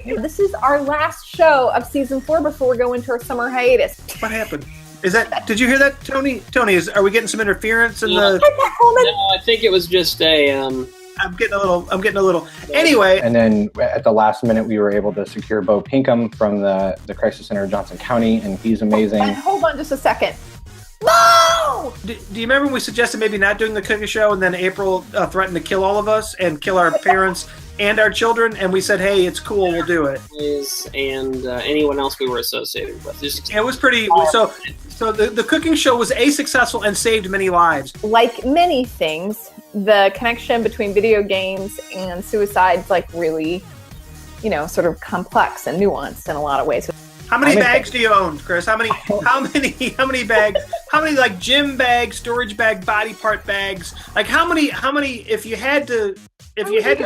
This is our last show of season 4 before we go into our summer hiatus. What happened? Did you hear that, Tony? Tony, are we getting some interference in the? No, I think it was just a. I'm getting a little. Anyway. And then at the last minute, we were able to secure Bo Pinkham from the Crisis Center of Johnson County, and he's amazing. Hold on just a second. No! Do you remember when we suggested maybe not doing the cookie show, and then April threatened to kill all of us and kill our parents and our children, and we said, hey, it's cool, we'll do it. And anyone else we were associated with. It was pretty, so the cooking show was successful and saved many lives. Like many things, the connection between video games and suicide is like really, sort of complex and nuanced in a lot of ways. How many bags do you own, Chris? How many bags? How many like gym bags, storage bag, body part bags? Like how many? If you had to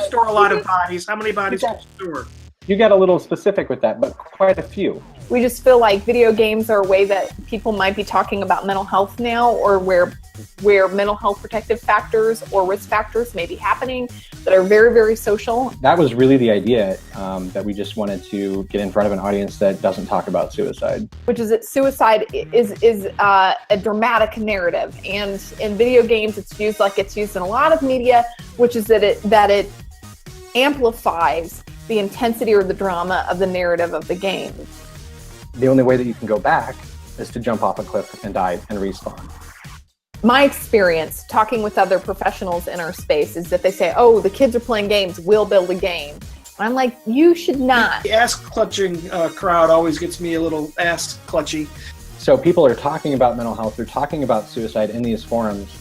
store a lot of bodies, how many bodies could you store? You got a little specific with that, but quite a few. We just feel like video games are a way that people might be talking about mental health now, or where mental health protective factors or risk factors may be happening that are very, very social. That was really the idea, that we just wanted to get in front of an audience that doesn't talk about suicide. Which is that suicide is a dramatic narrative, and in video games it's used like it's used in a lot of media, which is that it amplifies the intensity or the drama of the narrative of the game. The only way that you can go back is to jump off a cliff and die and respawn. My experience talking with other professionals in our space is that they say, oh, the kids are playing games, we'll build a game. And I'm like, you should not. The ass-clutching crowd always gets me a little ass-clutchy. So people are talking about mental health, they're talking about suicide in these forums,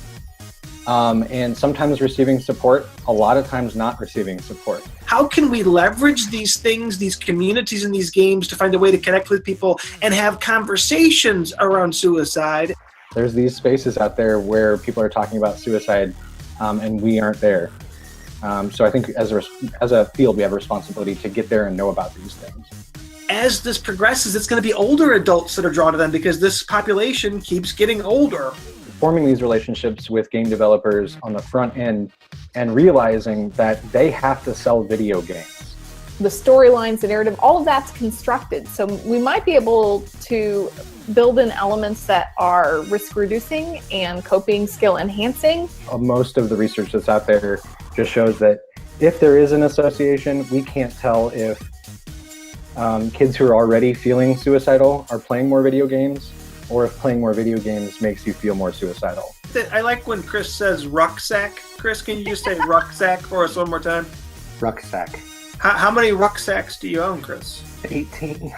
and sometimes receiving support, a lot of times not receiving support. How can we leverage these things, these communities in these games to find a way to connect with people and have conversations around suicide? There's these spaces out there where people are talking about suicide, and we aren't there. So I think as a field, we have a responsibility to get there and know about these things. As this progresses, it's going to be older adults that are drawn to them because this population keeps getting older. Forming these relationships with game developers on the front end and realizing that they have to sell video games. The storylines, the narrative, all of that's constructed. So we might be able to build in elements that are risk reducing and coping skill enhancing. Most of the research that's out there just shows that if there is an association, we can't tell if kids who are already feeling suicidal are playing more video games, or if playing more video games makes you feel more suicidal. I like when Chris says rucksack. Chris, can you just say rucksack for us one more time? Rucksack. How many rucksacks do you own, Chris? 18.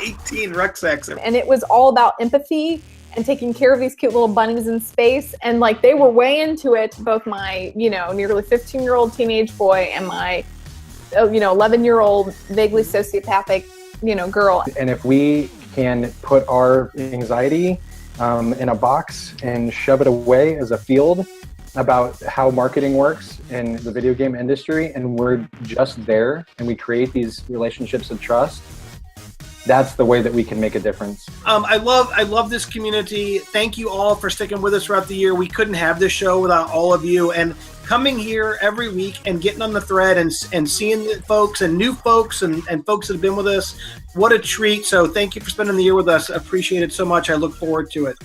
18 rucksacks. And it was all about empathy and taking care of these cute little bunnies in space. And like they were way into it, both my, nearly 15-year-old teenage boy and my, 11-year-old vaguely sociopathic, girl. And if we can put our anxiety in a box and shove it away as a field about how marketing works in the video game industry, and we're just there and we create these relationships of trust, that's the way that we can make a difference. I love this community. Thank you all for sticking with us throughout the year. We couldn't have this show without all of you, and coming here every week and getting on the thread and seeing the folks and new folks and folks that have been with us. What a treat. So thank you for spending the year with us. I appreciate it so much. I look forward to it.